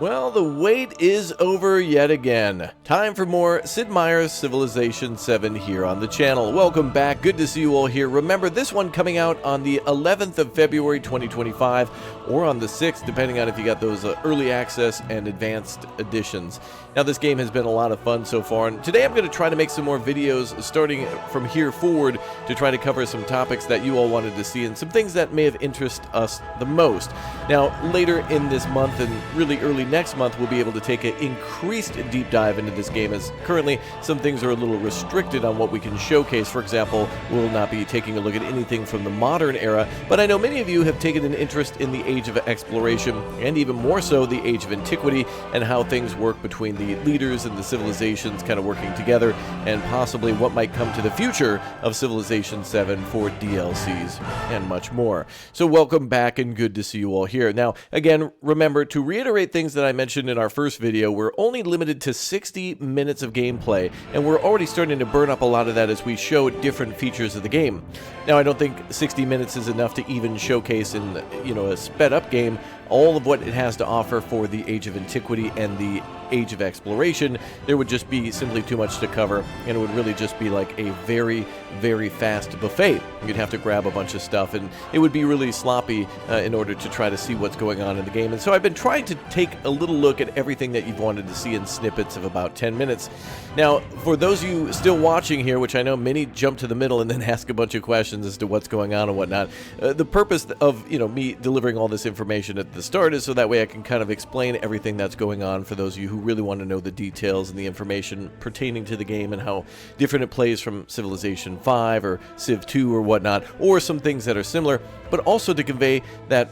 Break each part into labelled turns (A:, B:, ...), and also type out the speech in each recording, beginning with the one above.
A: Well, the wait is over yet again. Time for more Sid Meier's Civilization VII here on the channel. Welcome back. Good to see you all here. Remember, this one coming out on the 11th of February 2025 or on the 6th, depending on if you got those early access and advanced editions. Now, this game has been a lot of fun so far, and today I'm going to try to make some more videos starting from here forward to try to cover some topics that you all wanted to see and some things that may have interested us the most. Now, later in this month and really early next month, we'll be able to take an increased deep dive into this game, as currently some things are a little restricted on what we can showcase. For example, we'll not be taking a look at anything from the modern era, but I know many of you have taken an interest in the Age of Exploration, and even more so the Age of Antiquity, and how things work between the leaders and the civilizations kind of working together, and possibly what might come to the future of Civilization VII for DLCs and much more. So welcome back, and good to see you all here. Now, again, remember to reiterate things that I mentioned in our first video. We're only limited to 60 minutes of gameplay, and we're already starting to burn up a lot of that as we show different features of the game. Now, I don't think 60 minutes is enough to even showcase in, a sped up game all of what it has to offer for the Age of Antiquity and the Age of Exploration. There would just be simply too much to cover, and it would really just be like a very, very fast buffet. You'd have to grab a bunch of stuff, and it would be really sloppy in order to try to see what's going on in the game. And so I've been trying to take a little look at everything that you've wanted to see in snippets of about 10 minutes. Now, for those of you still watching here, which I know many jump to the middle and then ask a bunch of questions as to what's going on and whatnot, the purpose of me delivering all this information at the start is so that way I can kind of explain everything that's going on for those of you who really want to know the details and the information pertaining to the game and how different it plays from Civilization V or Civ 2 or whatnot, or some things that are similar, but also to convey that,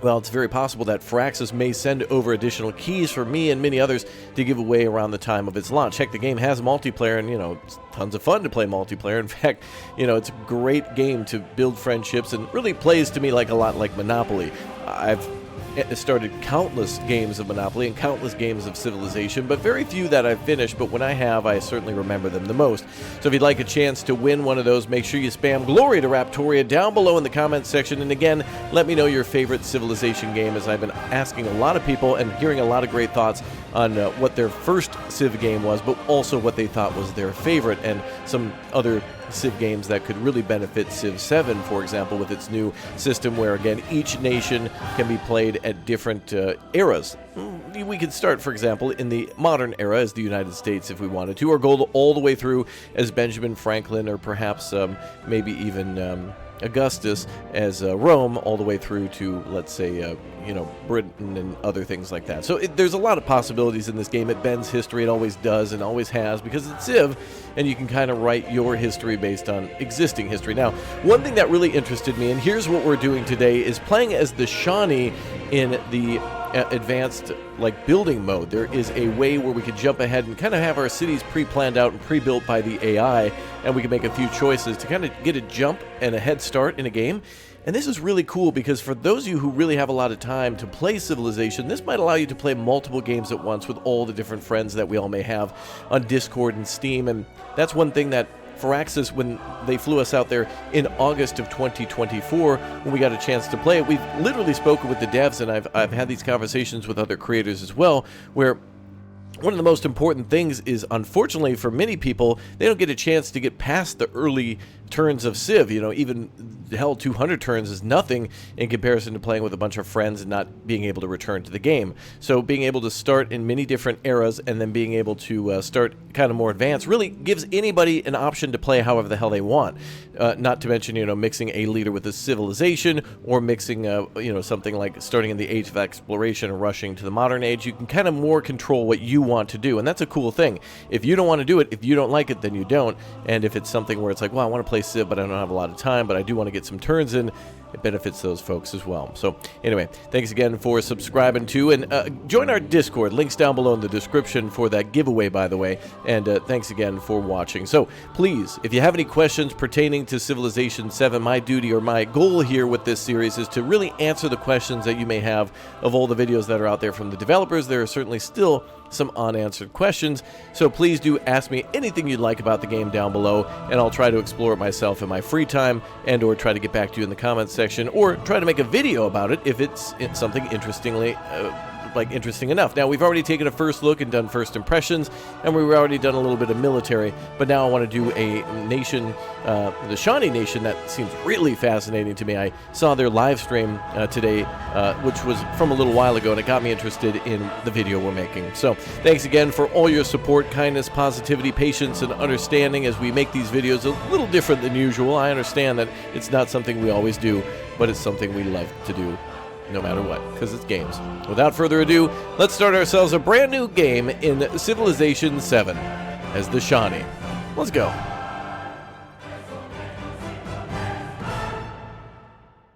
A: well, it's very possible that Firaxis may send over additional keys for me and many others to give away around the time of its launch. Heck, the game has multiplayer, and, it's tons of fun to play multiplayer. In fact, it's a great game to build friendships, and really plays to me like a lot like Monopoly. I've started countless games of Monopoly and countless games of Civilization, but very few that I've finished, but when I have, I certainly remember them the most. So if you'd like a chance to win one of those, make sure you spam Glory to Raptoria down below in the comments section, and again, let me know your favorite Civilization game, as I've been asking a lot of people and hearing a lot of great thoughts on what their first Civ game was, but also what they thought was their favorite, and some other Civ games that could really benefit Civ 7, for example, with its new system where, again, each nation can be played at different eras. We could start, for example, in the modern era as the United States if we wanted to, or go all the way through as Benjamin Franklin, or perhaps maybe even Augustus as Rome, all the way through to, let's say, Britain and other things like that. So there's a lot of possibilities in this game. It bends history. It always does and always has, because it's Civ, and you can kind of write your history based on existing history. Now, one thing that really interested me, and here's what we're doing today, is playing as the Shawnee in the advanced building mode. There is a way where we could jump ahead and kind of have our cities pre-planned out and pre-built by the AI, and we can make a few choices to kind of get a jump and a head start in a game. And this is really cool, because for those of you who really have a lot of time to play Civilization, this might allow you to play multiple games at once with all the different friends that we all may have on Discord and Steam. And that's one thing that Firaxis, when they flew us out there in August of 2024, when we got a chance to play it, we've literally spoken with the devs, and I've had these conversations with other creators as well, where one of the most important things is, unfortunately for many people, they don't get a chance to get past the early turns of Civ. Even hell, 200 turns is nothing in comparison to playing with a bunch of friends and not being able to return to the game. So being able to start in many different eras and then being able to start kind of more advanced really gives anybody an option to play however the hell they want. Not to mention, mixing a leader with a civilization, or mixing, something like starting in the Age of Exploration and rushing to the modern age. You can kind of more control what you want to do, and that's a cool thing. If you don't want to do it, if you don't like it, then you don't. And if it's something where it's like, well, I want to play Civ, but I don't have a lot of time, but I do want to get some turns in, it benefits those folks as well. So anyway, thanks again for subscribing to, and join our Discord. Links down below in the description for that giveaway, by the way. And thanks again for watching. So please, if you have any questions pertaining to Civilization 7, my duty or my goal here with this series is to really answer the questions that you may have of all the videos that are out there from the developers. There are certainly still some unanswered questions, so please do ask me anything you'd like about the game down below, and I'll try to explore it myself in my free time, and or try to get back to you in the comments section, or try to make a video about it if it's something interestingly like interesting enough. Now, we've already taken a first look and done first impressions, and we've already done a little bit of military, but now I want to do a nation, the Shawnee Nation, that seems really fascinating to me. I saw their live stream today, which was from a little while ago, and it got me interested in the video we're making. So thanks again for all your support, kindness, positivity, patience, and understanding as we make these videos a little different than usual. I understand that it's not something we always do, but it's something we love to do no matter what, because it's games. Without further ado, let's start ourselves a brand new game in Civilization VII as the Shawnee. Let's go.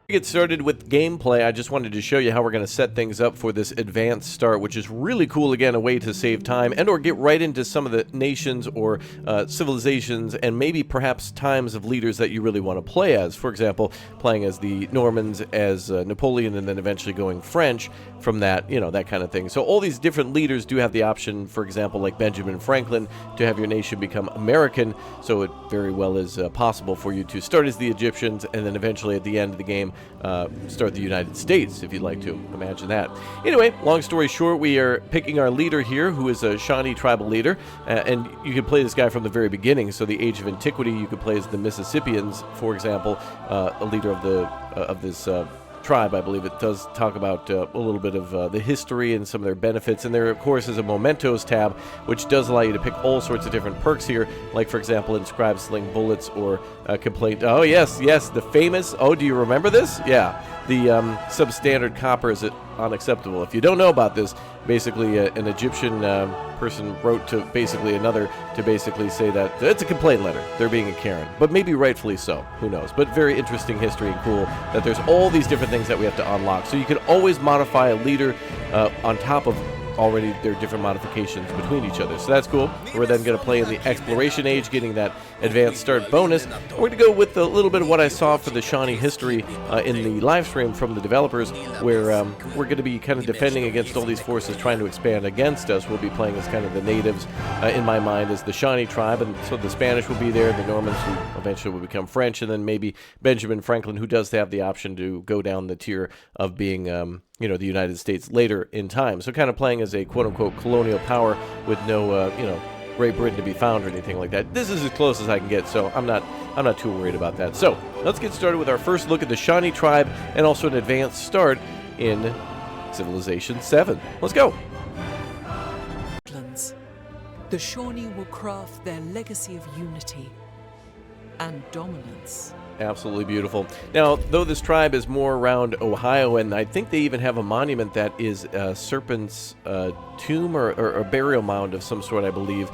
A: To get started with gameplay, I just wanted to show you how we're going to set things up for this advanced start, which is really cool. Again, a way to save time and or get right into some of the nations or civilizations and maybe perhaps times of leaders that you really want to play as. For example, playing as the Normans, as Napoleon, and then eventually going French from that, you know, that kind of thing. So all these different leaders do have the option, for example, like Benjamin Franklin, to have your nation become American. So it very well is possible for you to start as the Egyptians and then eventually at the end of the game start the United States, if you'd like to imagine that. Anyway, long story short, we are picking our leader here, who is a Shawnee tribal leader, and you can play this guy from the very beginning. So the Age of Antiquity, you could play as the Mississippians, for example, a leader of this tribe. I believe it does talk about a little bit of the history and some of their benefits, and there of course is a mementos tab, which does allow you to pick all sorts of different perks here, like for example inscribe sling bullets or complaint. Oh yes, the famous, oh, do you remember this? Yeah, the substandard copper is unacceptable. If you don't know about this, basically an Egyptian person wrote to basically another to basically say that it's a complaint letter. They're being a Karen, but maybe rightfully so. Who knows? But very interesting history and cool that there's all these different things that we have to unlock. So you can always modify a leader on top of already their different modifications between each other. So that's cool. We're then going to play in the exploration age, getting that advanced start bonus. We're going to go with a little bit of what I saw for the Shawnee history in the live stream from the developers, where we're going to be kind of defending against all these forces trying to expand against us. We'll be playing as kind of the natives, in my mind, as the Shawnee tribe, and so the Spanish will be there, the Normans, who eventually will become French, and then maybe Benjamin Franklin, who does have the option to go down the tier of being you know, the United States later in time. So kind of playing as a quote-unquote colonial power with no, you know, Great Britain to be found or anything like that. This is as close as I can get, so I'm not too worried about that. So let's get started with our first look at the Shawnee tribe and also an advanced start in Civilization VII. Let's go.
B: The Shawnee will craft their legacy of unity and dominance.
A: Absolutely beautiful. Now, though this tribe is more around Ohio, and I think they even have a monument that is a serpent's tomb or a burial mound of some sort, I believe.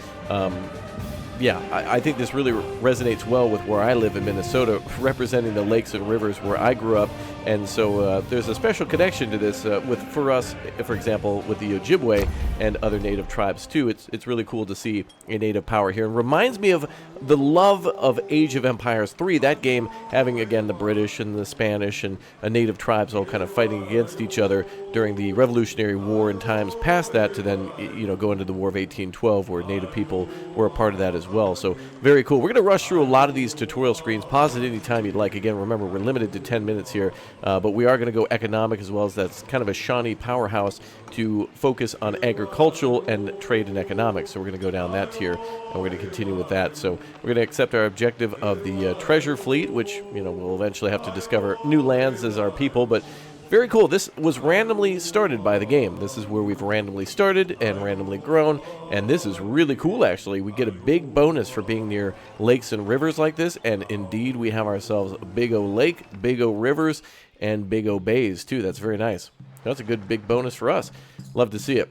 A: Yeah, I think this really resonates well with where I live in Minnesota, representing the lakes and rivers where I grew up. And so there's a special connection to this for us, for example, with the Ojibwe and other native tribes too. It's really cool to see a native power here. And reminds me of the love of Age of Empires 3, that game having, again, the British and the Spanish and native tribes all kind of fighting against each other during the Revolutionary War and times past that, to then, you know, go into the War of 1812, where native people were a part of that as well. So very cool. We're going to rush through a lot of these tutorial screens. Pause at any time you'd like. Again, remember, we're limited to 10 minutes here, but we are going to go economic as well, as that's kind of a Shawnee powerhouse to focus on agricultural and trade and economics. So we're going to go down that tier, and we're going to continue with that. So we're going to accept our objective of the treasure fleet, which, you know, we'll eventually have to discover new lands as our people, but very cool. This was randomly started by the game. This is where we've randomly started and randomly grown, and this is really cool, actually. We get a big bonus for being near lakes and rivers like this, and indeed we have ourselves a big O lake, big O rivers, and big O bays, too. That's very nice. That's a good big bonus for us. Love to see it.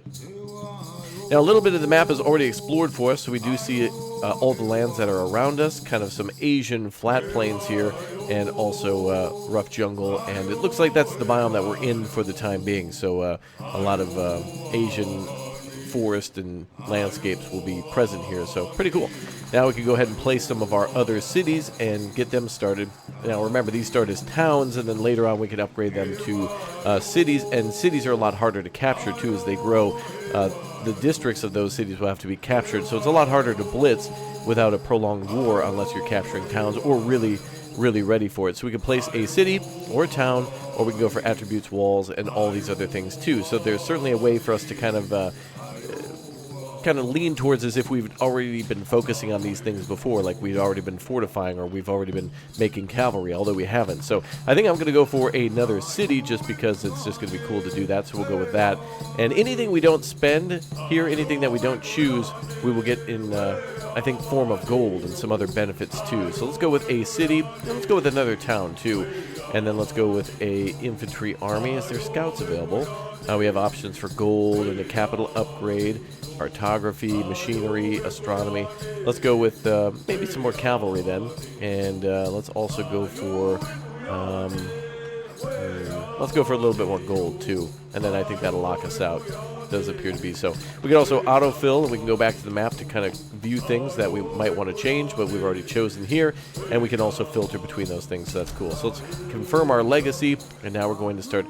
A: Now, a little bit of the map is already explored for us, so we do see all the lands that are around us, kind of some Asian flat plains here, and also rough jungle, and it looks like that's the biome that we're in for the time being, so a lot of Asian forest and landscapes will be present here, so pretty cool. Now we can go ahead and place some of our other cities and get them started. Now remember, these start as towns, and then later on we can upgrade them to cities, and cities are a lot harder to capture too as they grow. The districts of those cities will have to be captured, so it's a lot harder to blitz without a prolonged war unless you're capturing towns or really ready for it. So we can place a city or a town or we can go for attributes, walls, and all these other things too. So there's certainly a way for us to kind of lean towards as if we've already been focusing on these things before, like we've already been fortifying or we've already been making cavalry, although we haven't. So I think I'm going to go for another city just because it's just going to be cool to do that, so we'll go with that. And anything we don't spend here, anything that we don't choose, we will get in, I think, form of gold and some other benefits too. So let's go with a city, and let's go with another town too. And then let's go with a infantry army. Is there scouts available? We have options for gold and a capital upgrade, cartography, machinery, astronomy. Let's go with maybe some more cavalry then, and let's also go for a little bit more gold too, and then I think that'll lock us out. Does appear to be so. We can also autofill, and we can go back to the map to kind of view things that we might want to change, but we've already chosen here, and we can also filter between those things, so that's cool. So let's confirm our legacy, and now we're going to start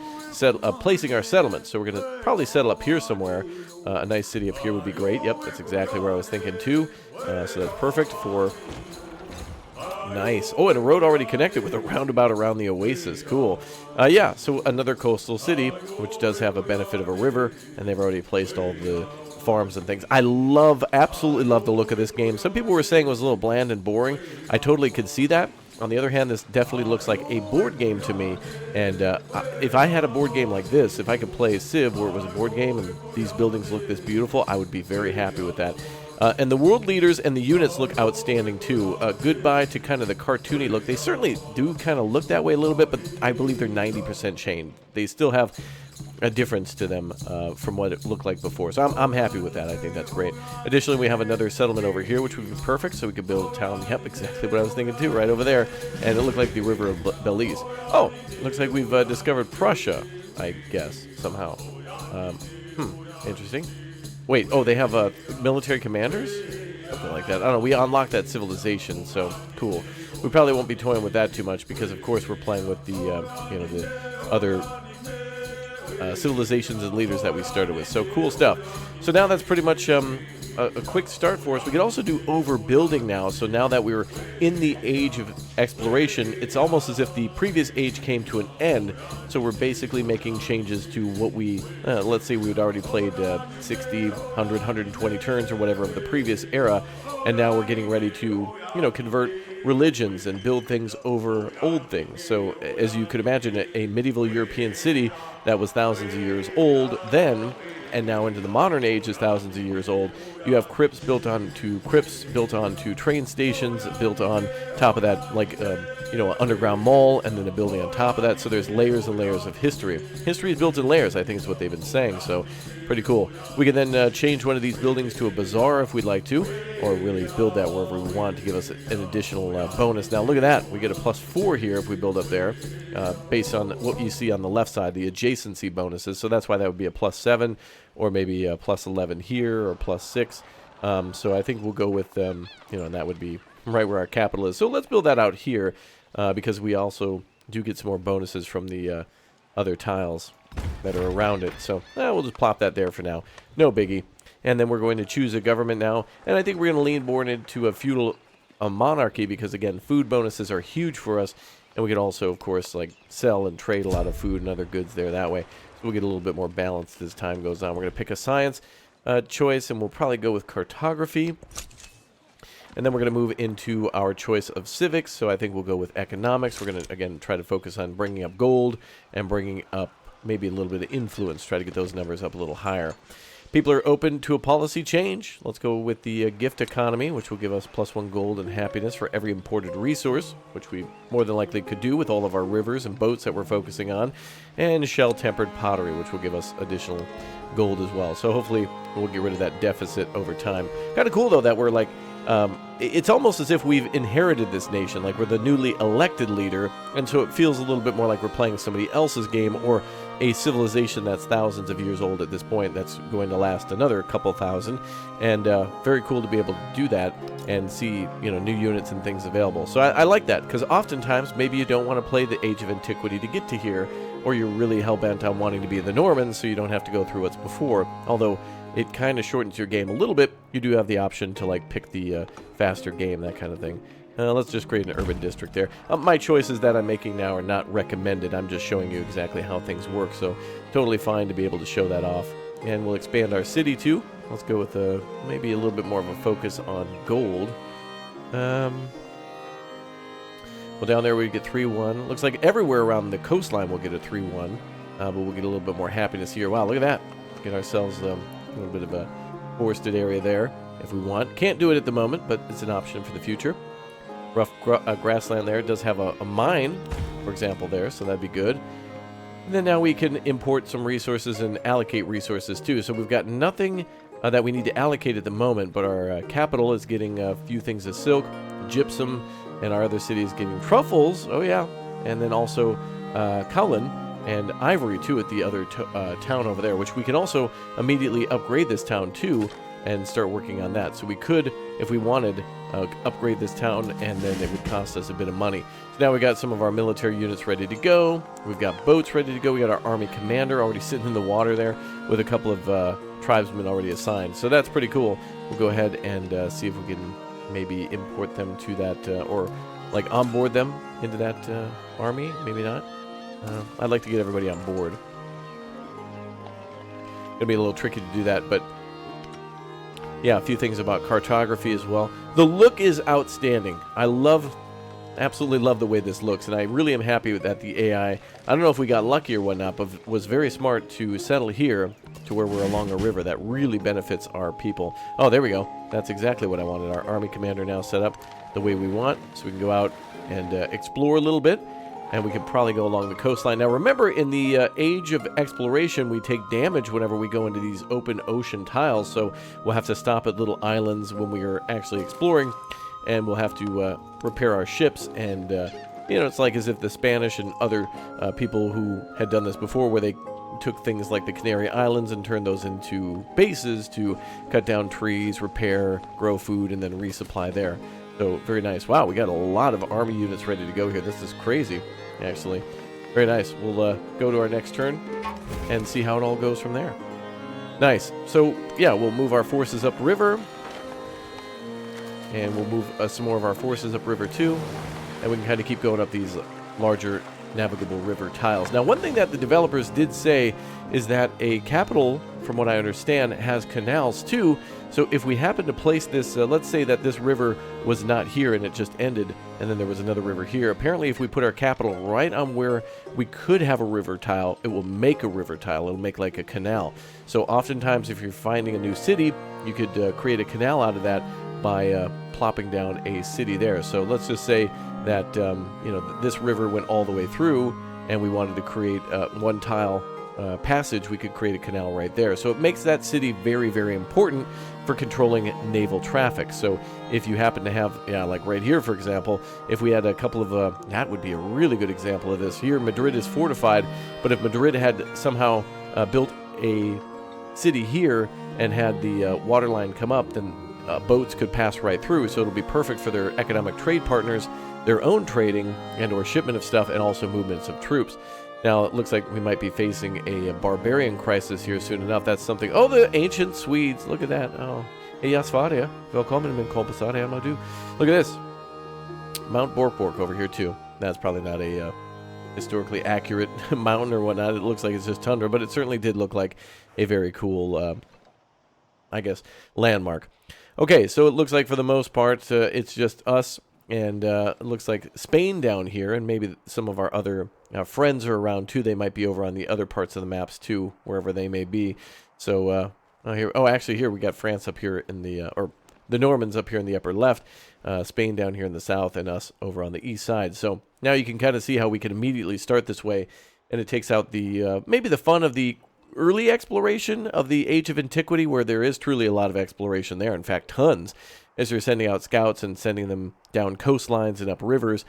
A: placing our settlements. So we're going to probably settle up here somewhere. A nice city up here would be great. Yep, that's exactly where I was thinking too. So that's perfect for... Nice. Oh, and a road already connected with a roundabout around the oasis. Cool. Yeah, so another coastal city, which does have a benefit of a river, and they've already placed all the farms and things. I absolutely love the look of this game. Some people were saying it was a little bland and boring. I totally could see that. On the other hand, this definitely looks like a board game to me, and if I had a board game like this, if I could play Civ where it was a board game and these buildings look this beautiful, I would be very happy with that. And the world leaders and the units look outstanding too. Goodbye to kind of the cartoony look. They certainly do kind of look that way a little bit, but I believe they're 90% chained. They still have a difference to them from what it looked like before. So I'm happy with that. I think that's great. Additionally, we have another settlement over here, which would be perfect, so we could build a town. Yep, exactly what I was thinking too, right over there. And it looked like the river of Belize. Oh, looks like we've discovered Prussia, I guess, somehow. Interesting. Wait, oh, they have military commanders? Something like that. I don't know, we unlocked that civilization, so cool. We probably won't be toying with that too much because, of course, we're playing with the, the other civilizations and leaders that we started with. So cool stuff. So now that's pretty much a quick start for us. We could also do overbuilding now. So now that we're in the age of exploration, it's almost as if the previous age came to an end. So we're basically making changes to what we, let's say we had already played 60, 100, 120 turns or whatever of the previous era. And now we're getting ready to, convert religions and build things over old things. So as you could imagine, a medieval European city that was thousands of years old then, and now into the modern age is thousands of years old. You have crypts built onto train stations, built on top of that, like an underground mall, and then a building on top of that. So there's layers and layers of history. History is built in layers, I think is what they've been saying. So pretty cool. We can then change one of these buildings to a bazaar if we'd like to, or really build that wherever we want to give us an additional bonus. Now look at that. We get a +4 here if we build up there, based on what you see on the left side, the adjacency bonuses. So that's why that would be a +7, or maybe a +11 here, or +6. So I think we'll go with, and that would be right where our capital is. So let's build that out here, because we also do get some more bonuses from the other tiles that are around it. So we'll just plop that there for now. No biggie. And then we're going to choose a government now. And I think we're going to lean more into a monarchy because, again, food bonuses are huge for us. And we can also, of course, like sell and trade a lot of food and other goods there that way. So we'll get a little bit more balanced as time goes on. We're going to pick a science choice, and we'll probably go with cartography. And then we're going to move into our choice of civics. So I think we'll go with economics. We're going to, again, try to focus on bringing up gold and bringing up maybe a little bit of influence. Try to get those numbers up a little higher. People are open to a policy change. Let's go with the gift economy, which will give us +1 gold and happiness for every imported resource, which we more than likely could do with all of our rivers and boats that we're focusing on. And shell-tempered pottery, which will give us additional gold as well. So hopefully we'll get rid of that deficit over time. Kind of cool, though, that we're like... it's almost as if we've inherited this nation, like we're the newly elected leader, and so it feels a little bit more like we're playing somebody else's game or a civilization that's thousands of years old at this point that's going to last another couple thousand, and very cool to be able to do that and see new units and things available. So I like that, because oftentimes maybe you don't want to play the Age of Antiquity to get to here, or you're really hell-bent on wanting to be the Normans so you don't have to go through what's before, although it kind of shortens your game a little bit. You do have the option to like pick the faster game, that kind of thing. Let's just create an urban district there. My choices that I'm making now are not recommended. I'm just showing you exactly how things work, so totally fine to be able to show that off. And we'll expand our city too. Let's go with maybe a little bit more of a focus on gold. Well, down there we get 3-1. Looks like everywhere around the coastline we'll get a 3-1, but we'll get a little bit more happiness here. Wow, look at that. Get ourselves a little bit of a forested area there if we want. Can't do it at the moment, but it's an option for the future. Rough grassland there. It does have a mine, for example, there, so that'd be good. And then now we can import some resources and allocate resources too. So we've got nothing that we need to allocate at the moment, but our capital is getting a few things of silk, gypsum, and our other city is getting truffles. Oh yeah, and then also kaolin and ivory too at the other town over there, which we can also immediately upgrade this town too and start working on that. So we could, if we wanted, upgrade this town, and then it would cost us a bit of money. So now we got some of our military units ready to go. We've got boats ready to go. We got our army commander already sitting in the water there with a couple of tribesmen already assigned. So that's pretty cool. We'll go ahead and see if we can maybe import them to that, or like onboard them into that army. Maybe not. I'd like to get everybody on board. It'll be a little tricky to do that, but yeah, a few things about cartography as well. The look is outstanding. I absolutely love the way this looks, and I really am happy that the AI, I don't know if we got lucky or whatnot, but was very smart to settle here to where we're along a river. That really benefits our people. Oh, there we go. That's exactly what I wanted. Our army commander now set up the way we want, so we can go out and explore a little bit. And we could probably go along the coastline. Now remember, in the age of exploration, we take damage whenever we go into these open ocean tiles, so we'll have to stop at little islands when we are actually exploring, and we'll have to repair our ships. And you know, it's like as if the Spanish and other people who had done this before, where they took things like the Canary Islands and turned those into bases to cut down trees, repair, grow food, and then resupply there. So very nice. Wow, we got a lot of army units ready to go here. This is crazy, actually. Very nice. We'll go to our next turn and see how it all goes from there. Nice. So yeah, we'll move our forces upriver, and we'll move some more of our forces upriver too, and we can kind of keep going up these larger navigable river tiles. Now, one thing that the developers did say is that a capital, from what I understand, has canals too. So if we happen to place this, let's say that this river was not here and it just ended, and then there was another river here. Apparently, if we put our capital right on where we could have a river tile, it will make a river tile. It'll make like a canal. So oftentimes, if you're finding a new city, you could create a canal out of that by plopping down a city there. So let's just say that you know, this river went all the way through, and we wanted to create one tile passage. We could create a canal right there. So it makes that city very, very important for controlling naval traffic. So if you happen to have, yeah, like right here, for example, if we had a couple of, that would be a really good example of this. Here, Madrid is fortified, but if Madrid had somehow built a city here and had the water line come up, then boats could pass right through. So it'll be perfect for their economic trade partners, their own trading and or shipment of stuff, and also movements of troops. Now, it looks like we might be facing a barbarian crisis here soon enough. That's something. Oh, the ancient Swedes. Look at that. Oh, hej Sverige. Välkommen min kompis här du. Look at this. Mount Borkbork over here, too. That's probably not a historically accurate mountain or whatnot. It looks like it's just tundra, but it certainly did look like a very cool, I guess, landmark. Okay, so it looks like for the most part, it's just us. And it looks like Spain down here, and maybe some of our other friends are around too. They might be over on the other parts of the maps too, wherever they may be. So, actually here we got France up here in the, or the Normans up here in the upper left, Spain down here in the south, and us over on the east side. So now you can kind of see how we can immediately start this way, and it takes out the, maybe the fun of the early exploration of the Age of Antiquity, where there is truly a lot of exploration there. In fact, tons. As you're sending out scouts and sending them down coastlines and up rivers,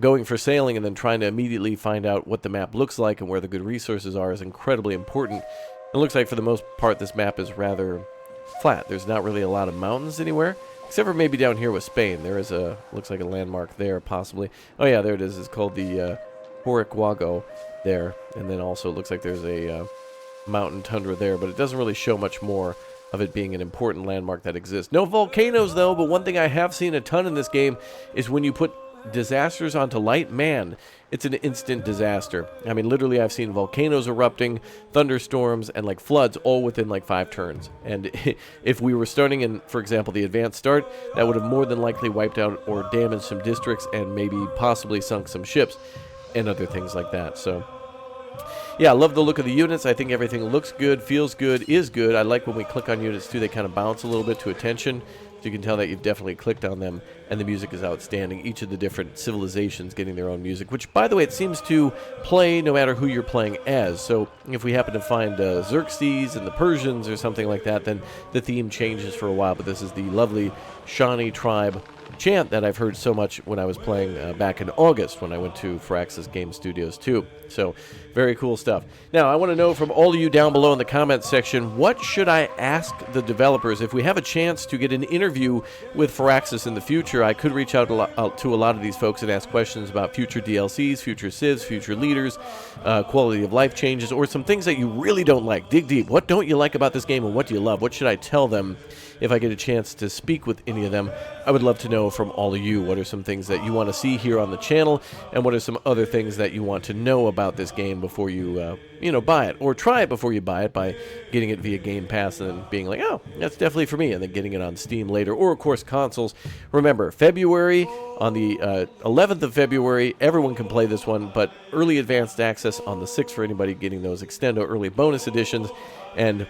A: going for sailing and then trying to immediately find out what the map looks like and where the good resources are is incredibly important. It looks like for the most part this map is rather flat. There's not really a lot of mountains anywhere, except for maybe down here with Spain. There is a, looks like a landmark there possibly. Oh yeah, there it is. It's called the Horiquago there. And then also it looks like there's a mountain tundra there, but it doesn't really show much more of it being an important landmark that exists. No volcanoes, though, but one thing I have seen a ton in this game is when you put disasters onto light, man, it's an instant disaster. I mean, literally, I've seen volcanoes erupting, thunderstorms, and like floods all within like 5 turns. And if we were starting in, for example, the advanced start, that would have more than likely wiped out or damaged some districts and maybe possibly sunk some ships and other things like that. So yeah, I love the look of the units. I think everything looks good, feels good, is good. I like when we click on units too, they kind of bounce a little bit to attention. So you can tell that you've definitely clicked on them, and the music is outstanding. Each of the different civilizations getting their own music, which, by the way, it seems to play no matter who you're playing as. So if we happen to find Xerxes and the Persians or something like that, then the theme changes for a while. But this is the lovely Shawnee tribe chant that I've heard so much when I was playing back in August when I went to Firaxis Game Studios too. So very cool stuff. Now I want to know from all of you down below in the comments section, what should I ask the developers? If we have a chance to get an interview with Firaxis in the future, I could reach out to a lot of these folks and ask questions about future DLCs, future civs, future leaders, quality of life changes, or some things that you really don't like. Dig deep. What don't you like about this game and what do you love? What should I tell them if I get a chance to speak with any of them? I would love to know from all of you, what are some things that you want to see here on the channel, and what are some other things that you want to know about this game before you, buy it, or try it before you buy it by getting it via Game Pass and then being like, oh, that's definitely for me, and then getting it on Steam later, or of course consoles. Remember, February, on the 11th of February, everyone can play this one, but early advanced access on the 6th for anybody getting those Extendo early bonus editions, and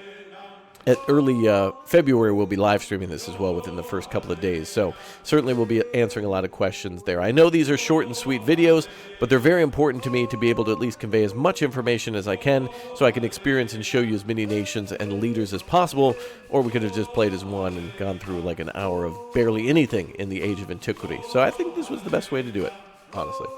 A: at early February, we'll be live streaming this as well within the first couple of days. So certainly we'll be answering a lot of questions there. I know these are short and sweet videos, but they're very important to me to be able to at least convey as much information as I can so I can experience and show you as many nations and leaders as possible, or we could have just played as one and gone through like an hour of barely anything in the Age of Antiquity. So I think this was the best way to do it, honestly.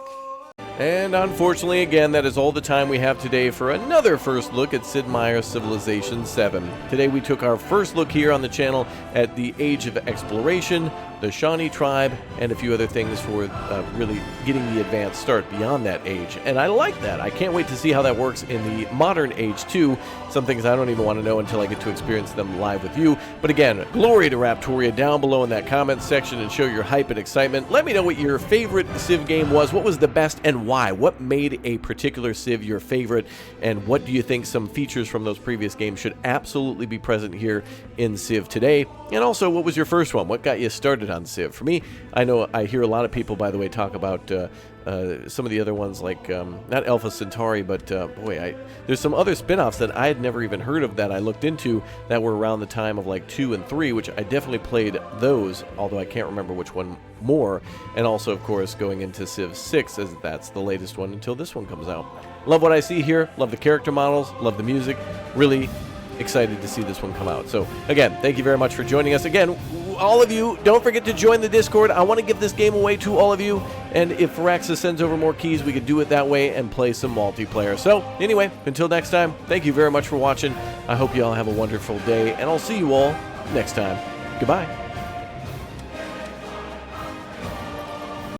A: And unfortunately, again, that is all the time we have today for another first look at Sid Meier's Civilization VII. Today we took our first look here on the channel at the Age of Exploration, the Shawnee tribe, and a few other things for really getting the advanced start beyond that age. And I like that. I can't wait to see how that works in the modern age too. Some things I don't even want to know until I get to experience them live with you. But again, glory to Raptoria down below in that comments section and show your hype and excitement. Let me know what your favorite Civ game was. What was the best and why? What made a particular Civ your favorite? And what do you think some features from those previous games should absolutely be present here in Civ today? And also, what was your first one? What got you started on Civ? For me, I know I hear a lot of people, by the way, talk about some of the other ones like, not Alpha Centauri, but boy, there's some other spin-offs that I had never even heard of that I looked into that were around the time of like 2 and 3, which I definitely played those, although I can't remember which one more. And also, of course, going into Civ 6, as that's the latest one until this one comes out. Love what I see here, love the character models, love the music, really excited to see this one come out. So again, thank you very much for joining us. Again, all of you, don't forget to join the Discord. I want to give this game away to all of you, and if Firaxis sends over more keys, we could do it that way and play some multiplayer. So anyway, until next time, thank you very much for watching. I hope you all have a wonderful day, and I'll see you all next time. Goodbye.